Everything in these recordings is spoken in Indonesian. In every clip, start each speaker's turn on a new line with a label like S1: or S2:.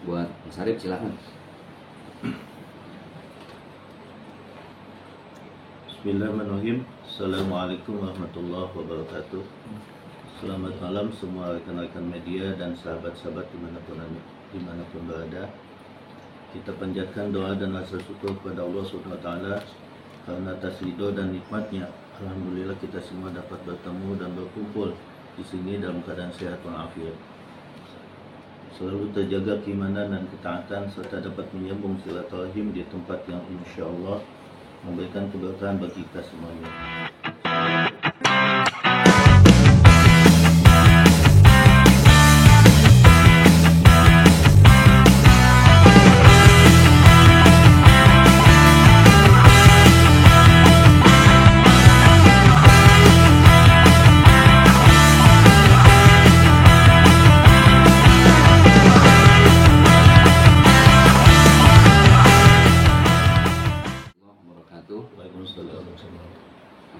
S1: Buat Mas Arif silahkan.
S2: Bismillahirrahmanirrahim. Assalamualaikum warahmatullahi wabarakatuh. Selamat malam semua rekan-rekan media dan sahabat-sahabat dimanapun berada. Kita panjatkan doa dan rasa syukur kepada Allah SWT karena atas ridho dan nikmatnya, alhamdulillah kita semua dapat bertemu dan berkumpul di sini dalam keadaan sehat walafiat. Selalu terjaga keimanan dan ketaatan serta dapat menyambung silaturahim di tempat yang insya Allah memberikan keberkahan bagi kita semuanya.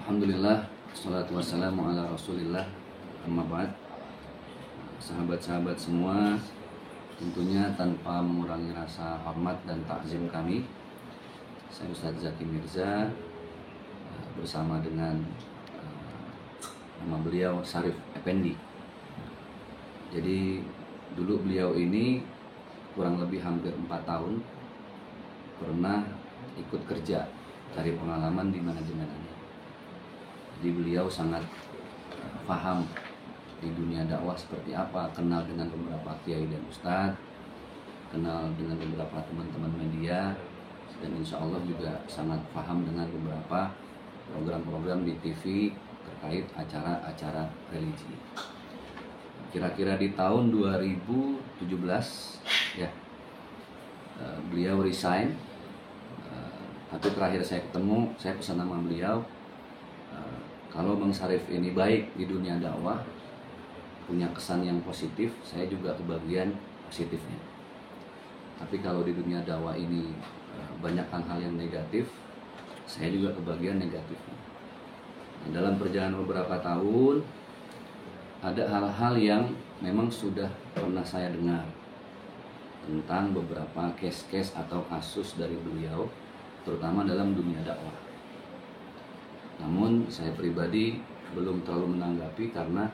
S1: Alhamdulillah, wassalatu wassalamu ala rasulillah, amma ba'd. Sahabat-sahabat semua, tentunya tanpa mengurangi rasa hormat dan takzim kami, saya Ustadz Zaki Mirza bersama dengan nama beliau Syarif Effendi. Jadi dulu beliau ini kurang lebih hampir 4 tahun pernah ikut kerja cari pengalaman di manajemen. Jadi beliau sangat paham di dunia dakwah seperti apa, kenal dengan beberapa kiai dan ustadz, kenal dengan beberapa teman-teman media, dan insya Allah juga sangat paham dengan beberapa program-program di TV terkait acara-acara religi. Kira-kira di tahun 2017 ya, beliau resign. Tapi terakhir saya ketemu, saya pesan nama beliau, kalau Bang Syarif ini baik di dunia dakwah, punya kesan yang positif, saya juga kebagian positifnya. Tapi kalau di dunia dakwah ini banyak hal-hal yang negatif, saya juga kebagian negatifnya. Nah, dalam perjalanan beberapa tahun, ada hal-hal yang memang sudah pernah saya dengar tentang beberapa case-case atau kasus dari beliau, terutama dalam dunia dakwah. Namun saya pribadi belum terlalu menanggapi karena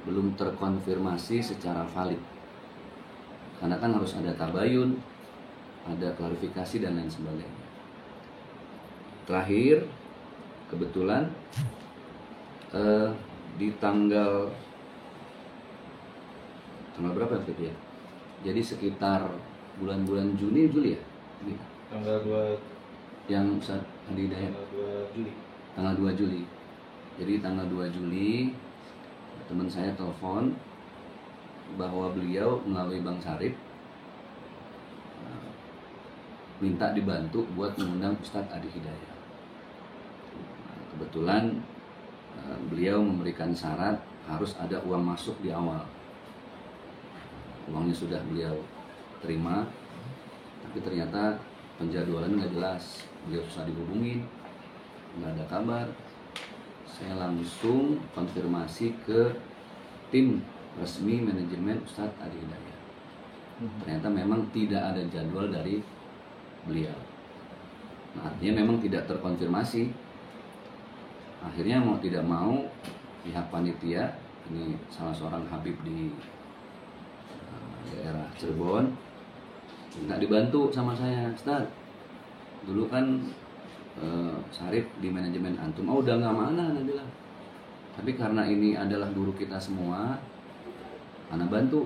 S1: belum terkonfirmasi secara valid. Karena kan harus ada tabayun, ada klarifikasi dan lain sebagainya. Terakhir, kebetulan di tanggal berapa ya? Jadi sekitar bulan-bulan Juli ya?
S3: Tanggal 2
S1: yang Ustaz Andi Hidayat. Tanggal 2 Juli. Jadi tanggal 2 Juli teman saya telepon bahwa beliau melalui Bang Syarif minta dibantu buat mengundang Ustadz Adi Hidayat. Kebetulan beliau memberikan syarat harus ada uang masuk di awal. Uangnya sudah beliau terima, tapi ternyata penjadwalan nggak jelas. Beliau susah dihubungin, nggak ada kabar. Saya langsung konfirmasi ke tim resmi manajemen Ustadz Adi Hidayat. Ternyata memang tidak ada jadwal dari beliau. Nah, artinya memang tidak terkonfirmasi. Akhirnya mau tidak mau pihak panitia, ini salah seorang habib di daerah Cirebon, minta dibantu sama saya. Ustadz, dulu kan Syarif di manajemen antum, udah nggak mana, Anda bilang. Tapi karena ini adalah guru kita semua, Anda bantu.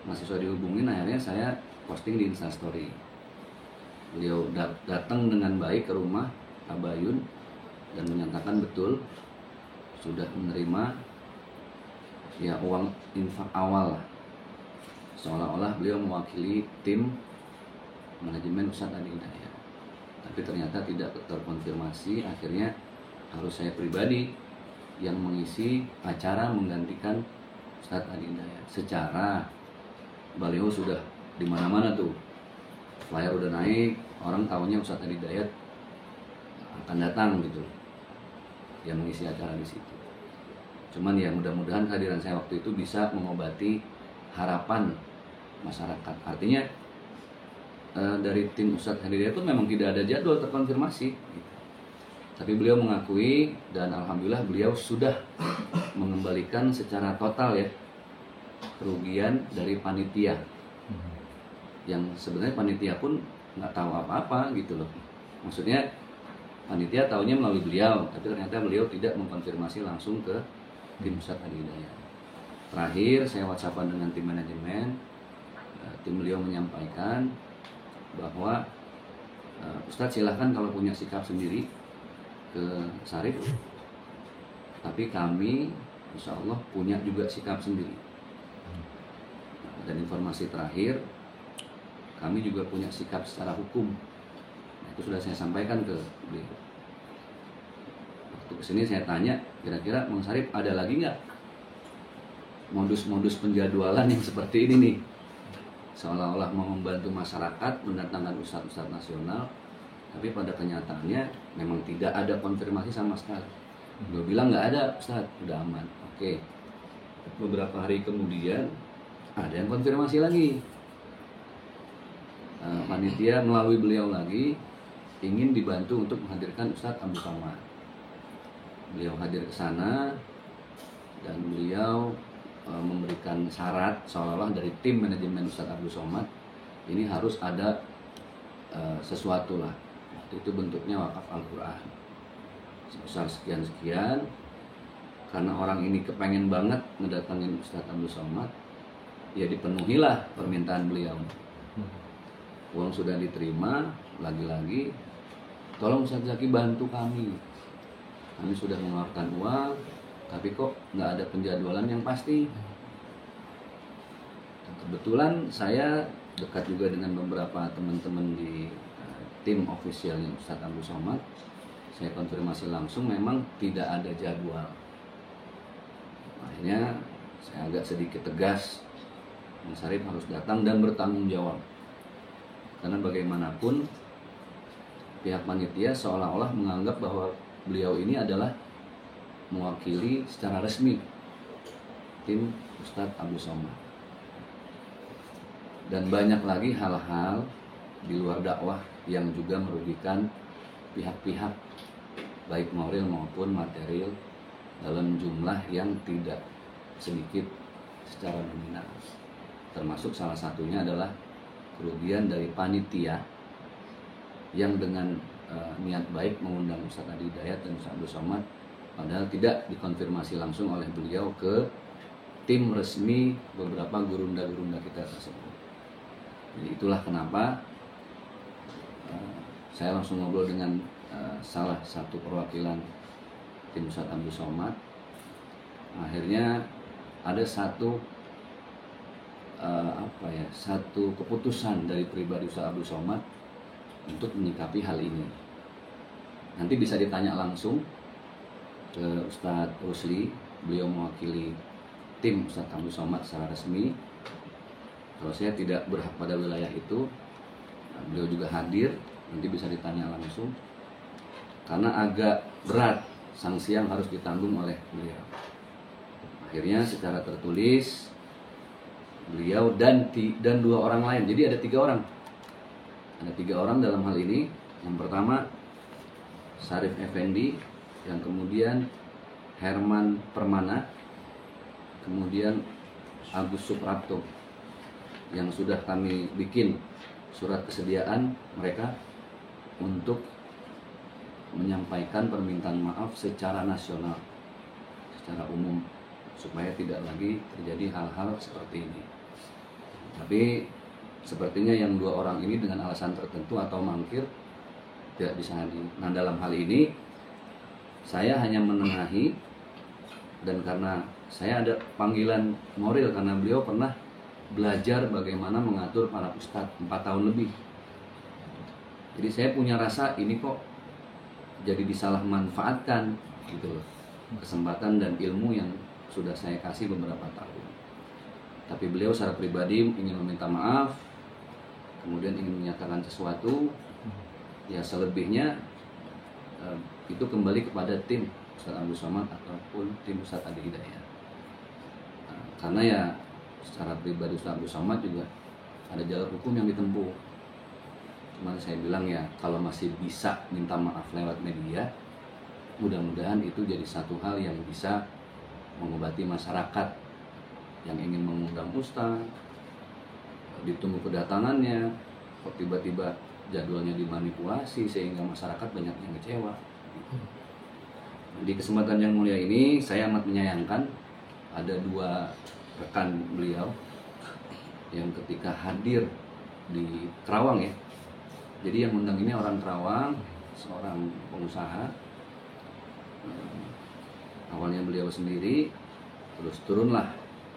S1: Masih susah dihubungin, akhirnya saya posting di Instastory. Beliau datang dengan baik ke rumah tabayun dan menyatakan betul sudah menerima ya uang infak awal, seolah-olah beliau mewakili tim manajemen Ustadz Adi Hidayat. Tapi ternyata tidak terkonfirmasi. Akhirnya harus saya pribadi yang mengisi acara menggantikan Ustadz Adi Hidayat. Secara baliho sudah di mana-mana tuh, flyer udah naik, orang tahunya Ustadz Adi Hidayat akan datang gitu, yang mengisi acara di situ. Cuman ya mudah-mudahan kehadiran saya waktu itu bisa mengobati harapan masyarakat. Artinya dari tim Ustadz Hidayat pun memang tidak ada jadwal terkonfirmasi gitu. Tapi beliau mengakui dan alhamdulillah beliau sudah mengembalikan secara total ya kerugian dari panitia, yang sebenarnya panitia pun nggak tahu apa-apa gitu loh. Maksudnya panitia taunya melalui beliau, tapi ternyata beliau tidak mengkonfirmasi langsung ke tim Ustadz Hidayat. Terakhir saya WhatsAppan dengan tim manajemen, tim beliau menyampaikan bahwa Ustadz silahkan kalau punya sikap sendiri ke Syarif, tapi kami insya Allah punya juga sikap sendiri. Dan informasi terakhir, kami juga punya sikap secara hukum. Nah, itu sudah saya sampaikan ke beliau. Waktu kesini saya tanya, kira-kira Bang Syarif ada lagi nggak modus-modus penjadwalan yang seperti ini nih? Seolah-olah mau membantu masyarakat mendatangkan ustadz-ustadz nasional, tapi pada kenyataannya memang tidak ada konfirmasi sama sekali. Beliau bilang nggak ada, Ustadz, udah aman. Oke. Beberapa hari kemudian ada yang konfirmasi lagi. Panitia melalui beliau lagi ingin dibantu untuk menghadirkan Ustadz Abdul Somad. Beliau hadir ke sana dan beliau memberikan syarat seolah-olah dari tim manajemen Ustadz Abdul Somad ini harus ada sesuatu lah. Waktu itu bentuknya wakaf Al-Quran sebesar sekian-sekian, karena orang ini kepengen banget mendatangin Ustadz Abdul Somad, ya dipenuhilah permintaan beliau. Uang sudah diterima, lagi-lagi tolong Ustadz Zaki bantu kami sudah mengeluarkan uang, tapi kok nggak ada penjadwalan yang pasti. Dan kebetulan saya dekat juga dengan beberapa teman-teman di tim ofisialnya Ustadz Abdul Somad. Saya konfirmasi langsung, memang tidak ada jadwal. Akhirnya saya agak sedikit tegas, Bang Syarif harus datang dan bertanggung jawab. Karena bagaimanapun pihak panitia seolah-olah menganggap bahwa beliau ini adalah mewakili secara resmi tim Ustadz Abdul Somad. Dan banyak lagi hal-hal di luar dakwah yang juga merugikan pihak-pihak baik moral maupun material dalam jumlah yang tidak sedikit secara nominal. Termasuk salah satunya adalah kerugian dari panitia yang dengan niat baik mengundang Ustadz Adi Hidayat dan Ustadz Abdul Somad, padahal tidak dikonfirmasi langsung oleh beliau ke tim resmi beberapa gurunda-gurunda kita tersebut. Jadi itulah kenapa saya langsung ngobrol dengan salah satu perwakilan tim Ustadz Abdul Somad. Akhirnya ada satu keputusan dari pribadi Ustadz Abdul Somad untuk menyikapi hal ini. Nanti bisa ditanya langsung ke Ustadz Rusli, beliau mewakili tim Ustadz Abdul Somad secara resmi. Kalau saya tidak berhak pada wilayah itu, beliau juga hadir, nanti bisa ditanya langsung. Karena agak berat sanksi yang harus ditanggung oleh beliau. Akhirnya secara tertulis beliau dan 2 orang lain, jadi ada 3 orang. Ada 3 orang dalam hal ini. Yang pertama Syarif Effendi, yang kemudian Herman Permana, kemudian Agus Suprapto, yang sudah kami bikin surat kesediaan mereka untuk menyampaikan permintaan maaf secara nasional, secara umum, supaya tidak lagi terjadi hal-hal seperti ini. Tapi sepertinya yang 2 orang ini dengan alasan tertentu atau mangkir tidak bisa hadir. Nah, dalam hal ini saya hanya menengahi, dan karena saya ada panggilan moral karena beliau pernah belajar bagaimana mengatur para ustadz 4 tahun lebih. Jadi saya punya rasa ini kok jadi disalahmanfaatkan gitu loh, kesempatan dan ilmu yang sudah saya kasih beberapa tahun. Tapi beliau secara pribadi ingin meminta maaf, kemudian ingin menyatakan sesuatu. Ya selebihnya itu kembali kepada tim Ustadz Abdul Somad ataupun tim Ustadz Adi Hidayat. Karena ya secara pribadi Ustadz Abdul Somad juga ada jalur hukum yang ditempuh. Cuman saya bilang ya, kalau masih bisa minta maaf lewat media, mudah-mudahan itu jadi satu hal yang bisa mengobati masyarakat yang ingin mengundang ustaz, ditunggu kedatangannya, kok tiba-tiba jadwalnya dimanipulasi sehingga masyarakat banyak yang kecewa. Di kesempatan yang mulia ini saya amat menyayangkan ada dua rekan beliau yang ketika hadir di Kerawang ya. Jadi yang undang ini orang Kerawang, seorang pengusaha. Awalnya beliau sendiri, terus turunlah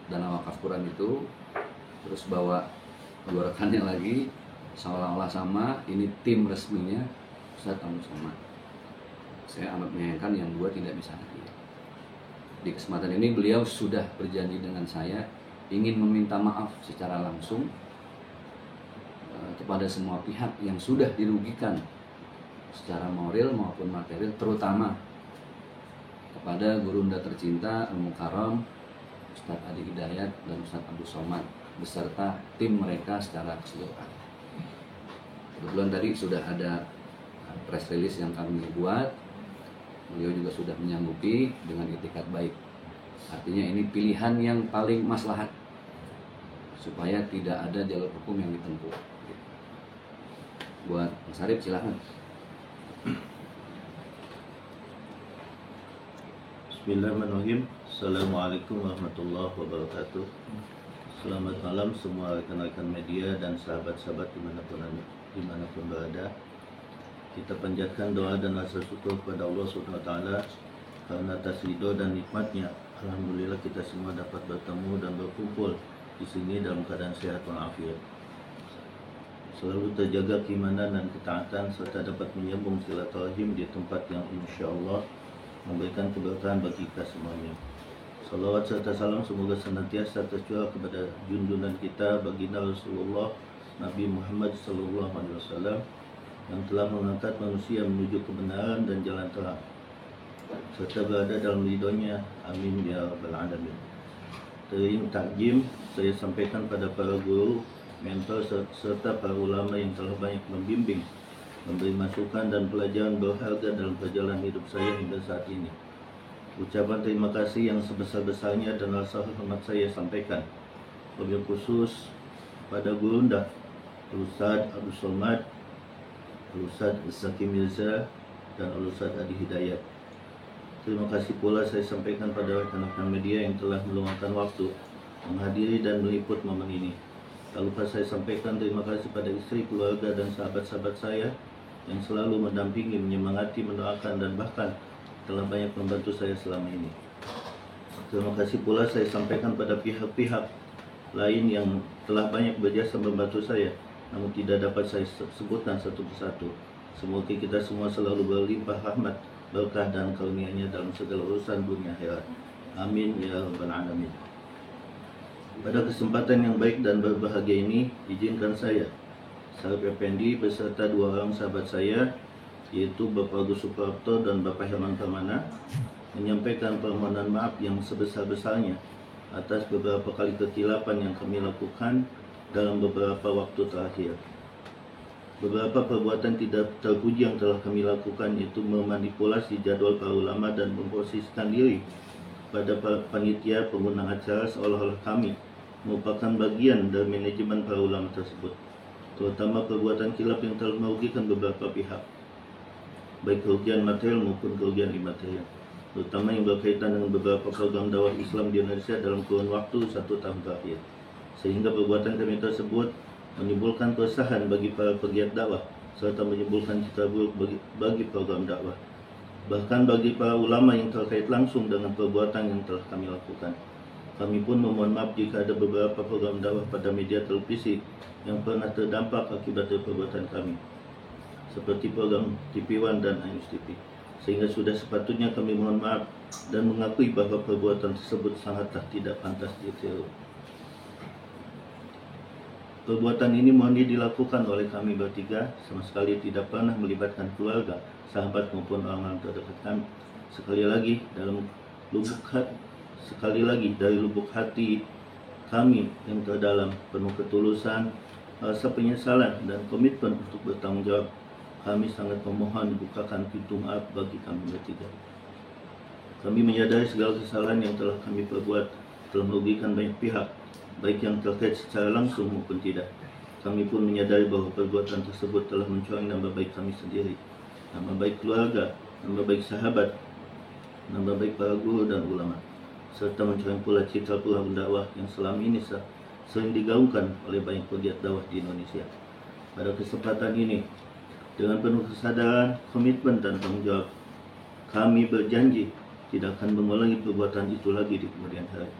S1: dana wakaf Quran itu, terus bawa dua rekannya lagi, seolah-olah sama, ini tim resminya Ustaz Abdul Somad. Saya amat menyayangkan yang dua tidak bisa hadir. Di kesempatan ini beliau sudah berjanji dengan saya ingin meminta maaf secara langsung kepada semua pihak yang sudah dirugikan secara moral maupun material, terutama kepada gurunda tercinta Al-Mukarram Ustaz Adi Hidayat dan Ustaz Abdul Somad beserta tim mereka secara keseluruhan. Kebetulan tadi sudah ada press release yang kami buat, beliau juga sudah menyanggupi dengan itikat baik. Artinya ini pilihan yang paling maslahat supaya tidak ada jalur hukum yang ditempuh. Buat Mas Arif silahkan.
S2: Bismillahirrahmanirrahim. Assalamualaikum warahmatullahi wabarakatuh. Selamat malam semua rekan-rekan media dan sahabat-sahabat dimanapun berada. Kita panjatkan doa dan rasa syukur kepada Allah SWT karena atas ridho dan nikmatnya, alhamdulillah kita semua dapat bertemu dan berkumpul di sini dalam keadaan sehat walafiat. Selalu terjaga keimanan dan ketaatan serta dapat menyambung silaturahim di tempat yang insya Allah memberikan keberkahan bagi kita semuanya. Salawat serta salam semoga senantiasa tercurah kepada junjungan kita baginda Rasulullah Nabi Muhammad SAW yang telah mengangkat manusia menuju kebenaran dan jalan terang serta berada dalam ridhonya. Amin ya rabbal alamin. Tering takjim saya sampaikan pada para guru, mentor serta para ulama yang telah banyak membimbing, memberi masukan dan pelajaran berharga dalam perjalanan hidup saya hingga saat ini. Ucapan terima kasih yang sebesar-besarnya dan rasa hormat saya sampaikan wabil khusus pada gurunda Ustaz Abdul Somad, Ustaz Zaki Mirza dan Ustaz Adi Hidayat. Terima kasih pula saya sampaikan pada rekan-rekan media yang telah meluangkan waktu menghadiri dan meliput momen ini. Tak lupa saya sampaikan terima kasih pada istri, keluarga dan sahabat-sahabat saya yang selalu mendampingi, menyemangati, mendoakan dan bahkan telah banyak membantu saya selama ini. Terima kasih pula saya sampaikan pada pihak-pihak lain yang telah banyak berjasa membantu saya, namun tidak dapat saya sebutkan satu persatu. Semoga kita semua selalu berlimpah rahmat, berkah dan karunia-Nya dalam segala urusan dunia akhirat. Amin ya rabbal alamin. Pada kesempatan yang baik dan berbahagia ini, izinkan saya Sarip Effendi beserta dua orang sahabat saya, yaitu Bapak Agus Suprapto dan Bapak Herman Permana, menyampaikan permohonan maaf yang sebesar-besarnya atas beberapa kali kekhilapan yang kami lakukan dalam beberapa waktu terakhir. Beberapa perbuatan tidak terpuji yang telah kami lakukan, yaitu memanipulasi jadwal para ulama dan memposisikan diri pada panitia pengundang acara seolah-olah kami merupakan bagian dari manajemen para ulama tersebut, terutama perbuatan khilaf yang telah merugikan beberapa pihak, baik kerugian material maupun kerugian imaterial, terutama yang berkaitan dengan beberapa program dakwah Islam di Indonesia dalam kurun waktu 1 tahun terakhir, sehingga perbuatan kami tersebut menimbulkan keresahan bagi para pegiat dakwah serta menimbulkan citra buruk bagi program dakwah, bahkan bagi para ulama yang terkait langsung dengan perbuatan yang telah kami lakukan. Kami pun memohon maaf jika ada beberapa program dakwah pada media televisi yang pernah terdampak akibat dari perbuatan kami, seperti program TV One dan Ayus TV, sehingga sudah sepatutnya kami mohon maaf dan mengakui bahwa perbuatan tersebut sangatlah tidak pantas ditiru. Perbuatan ini murni dilakukan oleh kami bertiga, sama sekali tidak pernah melibatkan keluarga, sahabat maupun orang-orang terdekat kami. Sekali lagi dari lubuk hati kami yang terdalam, penuh ketulusan rasa penyesalan dan komitmen untuk bertanggung jawab, kami sangat memohon dibukakan pintu maaf bagi kami bertiga. Kami menyadari segala kesalahan yang telah kami perbuat telah merugikan banyak pihak, baik yang terkait secara langsung maupun tidak. Kami pun menyadari bahwa perbuatan tersebut telah mencoreng nama baik kami sendiri, nama baik keluarga, nama baik sahabat, nama baik para guru dan ulama, serta mencoreng pula citra pelaku dakwah yang selama ini sering digaungkan oleh banyak pegiat dakwah di Indonesia. Pada kesempatan ini, dengan penuh kesadaran, komitmen dan tanggung jawab, kami berjanji tidak akan mengulangi perbuatan itu lagi di kemudian hari.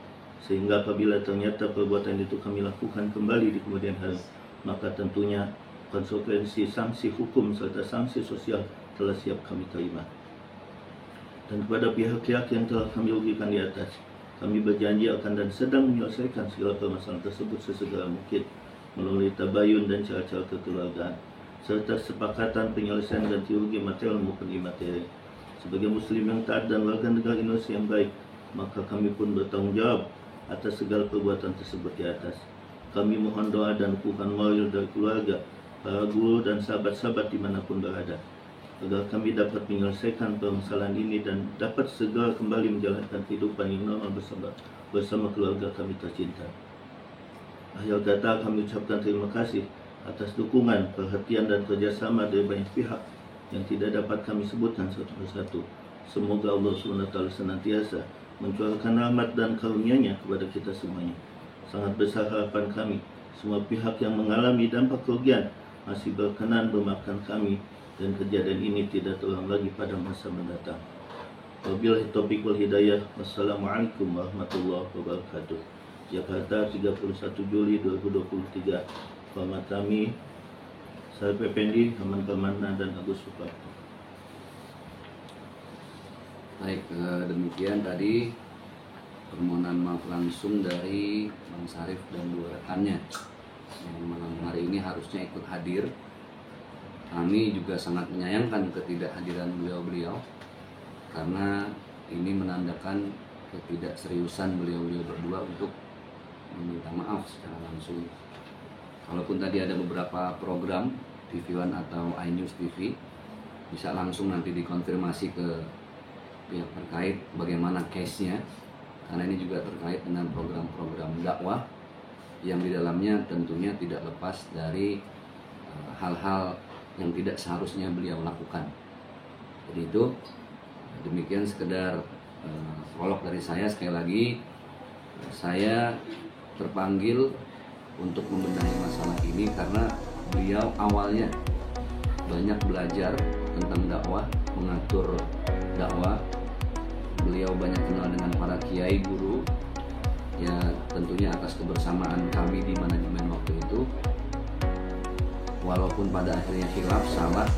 S2: Sehingga apabila ternyata perbuatan itu kami lakukan kembali di kemudian hari, maka tentunya konsekuensi sanksi hukum serta sanksi sosial telah siap kami terima. Dan kepada pihak-pihak yang telah kami rugikan di atas, kami berjanji akan dan sedang menyelesaikan segala permasalahan tersebut sesegera mungkin melalui tabayun dan cara-cara kekeluargaan, serta sepakatan penyelesaian ganti rugi material maupun imateri. Sebagai Muslim yang taat dan warga negara Indonesia yang baik, maka kami pun bertanggung jawab atas segala perbuatan tersebut di atas. Kami mohon doa dan dukungan moral dari keluarga, para guru dan sahabat-sahabat dimanapun berada, agar kami dapat menyelesaikan permasalahan ini dan dapat segera kembali menjalankan kehidupan yang normal bersama keluarga kami tercinta. Akhir kata, kami ucapkan terima kasih atas dukungan, perhatian dan kerjasama dari banyak pihak yang tidak dapat kami sebutkan satu persatu. Semoga Allah SWT senantiasa mencurahkan rahmat dan karunia-Nya kepada kita semuanya. Sangat besar harapan kami, semua pihak yang mengalami dampak kerugian masih berkenan memaafkan kami dan kejadian ini tidak terulang lagi pada masa mendatang. Wabillahi taufiq wal hidayah. Wassalamualaikum warahmatullahi wabarakatuh. Jakarta, 31 Juli 2023. Selamat kami, Syarif Effendi, Haman Permana, dan Agus Suparto.
S1: Baik, demikian tadi permohonan maaf langsung dari Bang Syarif dan dua rekannya yang malam hari ini harusnya ikut hadir. Kami juga sangat menyayangkan ketidakhadiran beliau-beliau karena ini menandakan ketidakseriusan beliau-beliau berdua untuk meminta maaf secara langsung. Walaupun tadi ada beberapa program TV One atau iNews TV, bisa langsung nanti dikonfirmasi ke pihak terkait bagaimana case-nya, karena ini juga terkait dengan program-program dakwah yang di dalamnya tentunya tidak lepas dari hal-hal yang tidak seharusnya beliau lakukan. Jadi itu demikian sekedar prolog dari saya. Sekali lagi saya terpanggil untuk membenahi masalah ini karena beliau awalnya banyak belajar tentang dakwah, mengatur dakwah. Beliau banyak kenal dengan para kiai guru, ya tentunya atas kebersamaan kami di manajemen waktu itu. Walaupun pada akhirnya khilaf, salah,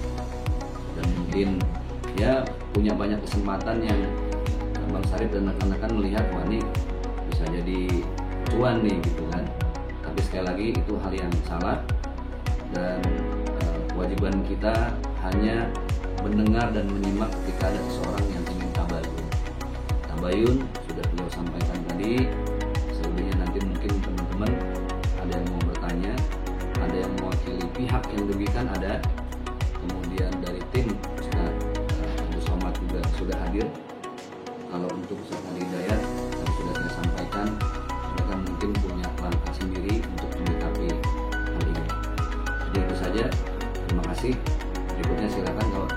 S1: dan mungkin ya punya banyak kesempatan yang Bang Syarif dan rekan-rekan melihat wah ini bisa jadi cuan nih gitu kan. Tapi sekali lagi itu hal yang salah dan kewajiban kita hanya mendengar dan menyimak ketika ada seseorang yang ingin tabayun. Tabayun sudah beliau sampaikan tadi. Selebihnya nanti mungkin teman-teman ada yang mau bertanya, ada yang mewakili pihak yang dirugikan ada. Kemudian dari tim Ustaz Abu Somad juga sudah hadir. Kalau untuk Ustaz Ali Hidayat yang sudah saya sampaikan, mereka mungkin punya langkah sendiri untuk menyikapi hal ini. Jadi itu saja. Terima kasih. Berikutnya silakan kalau